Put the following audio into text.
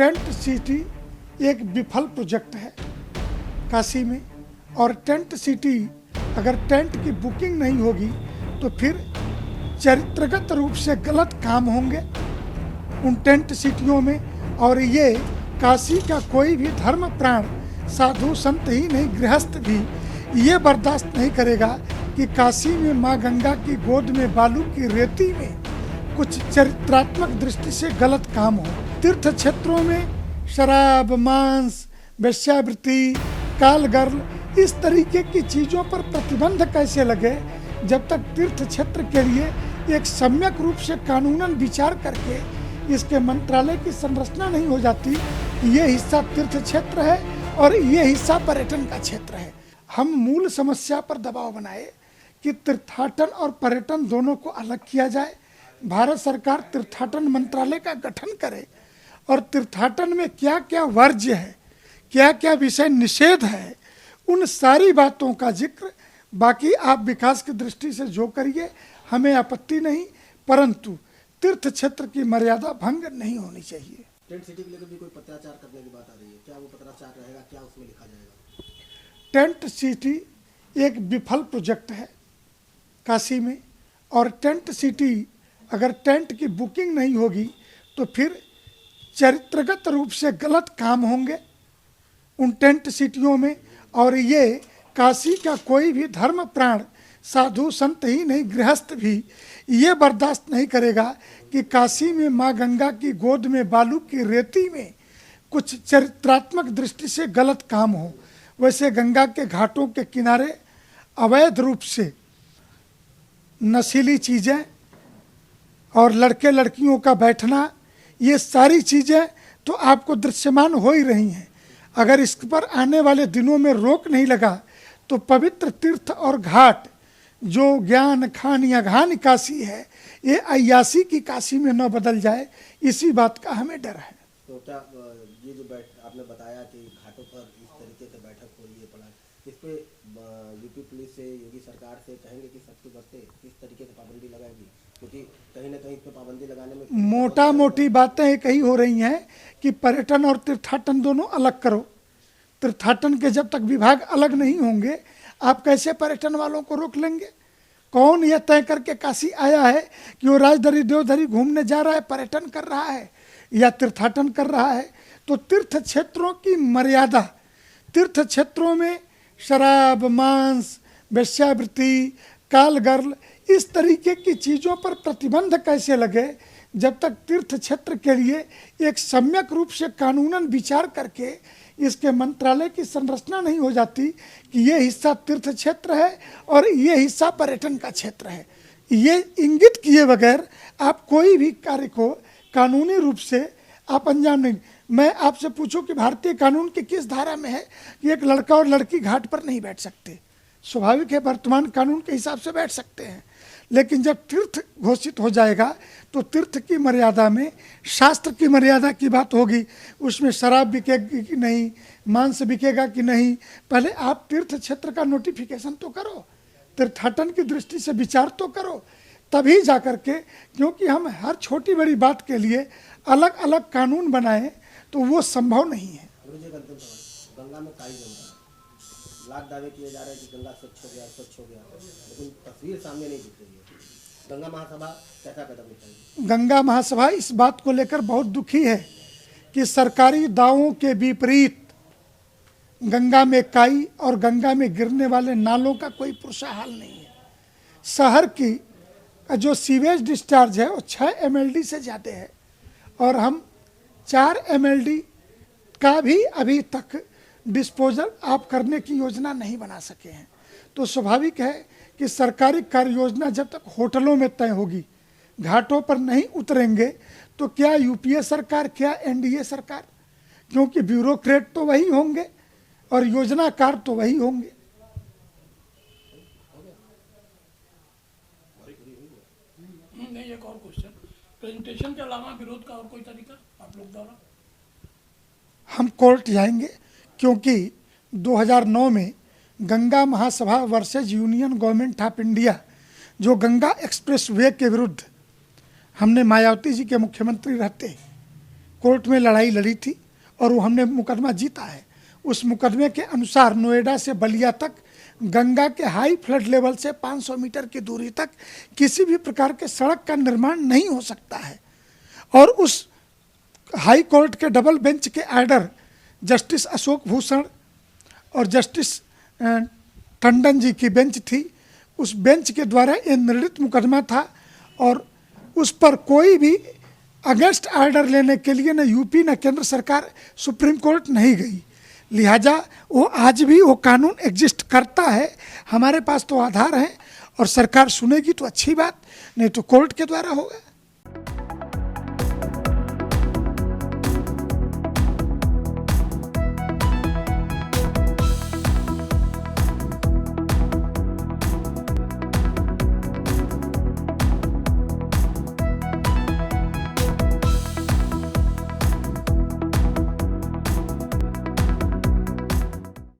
Tent city एक विफल project है काशी में, और टेंट सिटी अगर टेंट की बुकिंग नहीं होगी तो फिर चरित्रगत रूप से गलत काम होंगे उन टेंट सिटियों में। और ये काशी का कोई भी धर्म प्राण, साधु संत ही नहीं गृहस्थ भी ये बर्दाश्त नहीं करेगा कि काशी में माँ गंगा की गोद में बालू की रेती में कुछ चरित्रात्मक दृष्टि से गलत काम हो। तीर्थ क्षेत्रों में शराब, मांस, वेश्यावृत्ति, कालगर्ल, इस तरीके की चीज़ों पर प्रतिबंध कैसे लगे जब तक तीर्थ क्षेत्र के लिए एक सम्यक रूप से कानूनन विचार करके इसके मंत्रालय की संरचना नहीं हो जाती। ये हिस्सा तीर्थ क्षेत्र है और ये हिस्सा पर्यटन का क्षेत्र है। हम मूल समस्या पर दबाव बनाए कि तीर्थाटन और पर्यटन दोनों को अलग किया जाए। भारत सरकार तीर्थाटन मंत्रालय का गठन करे और तीर्थाटन में क्या क्या वर्ज्य है, क्या क्या विषय निषेध है, उन सारी बातों का जिक्र। बाकी आप विकास की दृष्टि से जो करिए, हमें आपत्ति नहीं, परंतु तीर्थ क्षेत्र की मर्यादा भंग नहीं होनी चाहिए। टेंट सिटी के लेकर भी कोई पत्राचार करने की बात आ रही है, क्या वो पत्राचार रहेगा, क्या उसमें लिखा जाएगा? टेंट सिटी एक विफल प्रोजेक्ट है काशी में, और टेंट सिटी अगर टेंट की बुकिंग नहीं होगी तो फिर चरित्रगत रूप से गलत काम होंगे उन टेंट सिटियों में। और ये काशी का कोई भी धर्म प्राण, साधु संत ही नहीं गृहस्थ भी ये बर्दाश्त नहीं करेगा कि काशी में माँ गंगा की गोद में बालू की रेती में कुछ चरित्रात्मक दृष्टि से गलत काम हो। वैसे गंगा के घाटों के किनारे अवैध रूप से नशीली चीज़ें और लड़के लड़कियों का बैठना, ये सारी चीज़ें तो आपको दृश्यमान हो ही रही हैं। अगर इस पर आने वाले दिनों में रोक नहीं लगा तो पवित्र तीर्थ और घाट जो ज्ञान खान या घान काशी है, ये अय्यासी की काशी में न बदल जाए, इसी बात का हमें डर है। तो क्या ये जो आपने बताया कि घाटों पर इस तरीके से बैठक हो रही है, इस पे यूपी पुलिस से, योगी सरकार से कहेंगे कि सख्ती बरते, किस तरीके से पाबंदी लगाएगी? क्योंकि कहीं ना कहीं इस पे पाबंदी लगाने में मोटा मोटी बातें एक ही हो रही हैं कि पर्यटन और तीर्थाटन दोनों अलग करो। तीर्थाटन के जब तक विभाग अलग नहीं होंगे, आप कैसे पर्यटन वालों को रोक लेंगे? कौन यह तय करके काशी आया है कि वो राजदरी देवधरी घूमने जा रहा है, पर्यटन कर रहा है या तीर्थाटन कर रहा है? तो तीर्थ क्षेत्रों की मर्यादा, तीर्थ क्षेत्रों में शराब, मांस, वेश्यावृत्ति, कालगर्ल, इस तरीके की चीज़ों पर प्रतिबंध कैसे लगे जब तक तीर्थ क्षेत्र के लिए एक सम्यक रूप से कानूनन विचार करके इसके मंत्रालय की संरचना नहीं हो जाती कि ये हिस्सा तीर्थ क्षेत्र है और ये हिस्सा पर्यटन का क्षेत्र है। ये इंगित किए बगैर आप कोई भी कार्य को कानूनी रूप से आप अंजाम नहीं। मैं आपसे पूछूं कि भारतीय कानून की किस धारा में है कि एक लड़का और लड़की घाट पर नहीं बैठ सकते? स्वाभाविक है, वर्तमान कानून के हिसाब से बैठ सकते हैं, लेकिन जब तीर्थ घोषित हो जाएगा तो तीर्थ की मर्यादा में शास्त्र की मर्यादा की बात होगी। उसमें शराब बिकेगी कि नहीं, मांस बिकेगा कि नहीं, पहले आप तीर्थ क्षेत्र का नोटिफिकेशन तो करो, तीर्थाटन की दृष्टि से विचार तो करो, तभी जा कर के। क्योंकि हम हर छोटी बड़ी बात के लिए अलग अलग कानून बनाएं तो वो संभव नहीं है। गंगा में काई जम रहा है, लाख दावे किए जा रहे हैं कि गंगा स्वच्छ हो गया, स्वच्छ हो गया, लेकिन तस्वीर सामने नहीं दिख रही है। गंगा महासभा कैसा कदम उठाएगी? गंगा महासभा इस बात को लेकर बहुत दुखी है कि सरकारी दावों के विपरीत गंगा में काई और गंगा में गिरने वाले नालों का कोई पुरुषा हाल नहीं है। शहर की जो सीवेज डिस्चार्ज है वो 6 MLD से ज़्यादा है और हम 4 MLD का भी अभी तक डिस्पोजल आप करने की योजना नहीं बना सके हैं। तो स्वाभाविक है कि सरकारी कार्य योजना जब तक होटलों में तय होगी, घाटों पर नहीं उतरेंगे, तो क्या यूपीए सरकार, क्या एनडीए सरकार? क्योंकि ब्यूरोक्रेट तो वही होंगे और योजनाकार तो वही होंगे। नहीं, एक और क्वेश्चन, प्रेजेंटेशन के अलावा विरोध का और कोई तरीका आप लोग द्वारा? हम कोर्ट जाएंगे, क्योंकि 2009 में Ganga Mahasabha versus union government of India, जो गंगा एक्सप्रेस वे के विरुद्ध हमने मायावती जी के मुख्यमंत्री रहते कोर्ट में लड़ाई लड़ी थी और वो हमने मुकदमा जीता है। उस मुकदमे के अनुसार नोएडा से बलिया तक गंगा के हाई फ्लड लेवल से 500 मीटर की दूरी तक किसी भी प्रकार के सड़क का निर्माण नहीं हो सकता है। और उस हाई कोर्ट के डबल बेंच के आर्डर जस्टिस अशोक भूषण और जस्टिस टंडन जी की बेंच थी, उस बेंच के द्वारा ये निर्णित मुकदमा था और उस पर कोई भी अगेंस्ट आर्डर लेने के लिए न यूपी न केंद्र सरकार सुप्रीम कोर्ट नहीं गई। लिहाजा वो आज भी वो कानून एग्जिस्ट करता है, हमारे पास तो आधार हैं और सरकार सुनेगी तो अच्छी बात, नहीं तो कोर्ट के द्वारा होगा।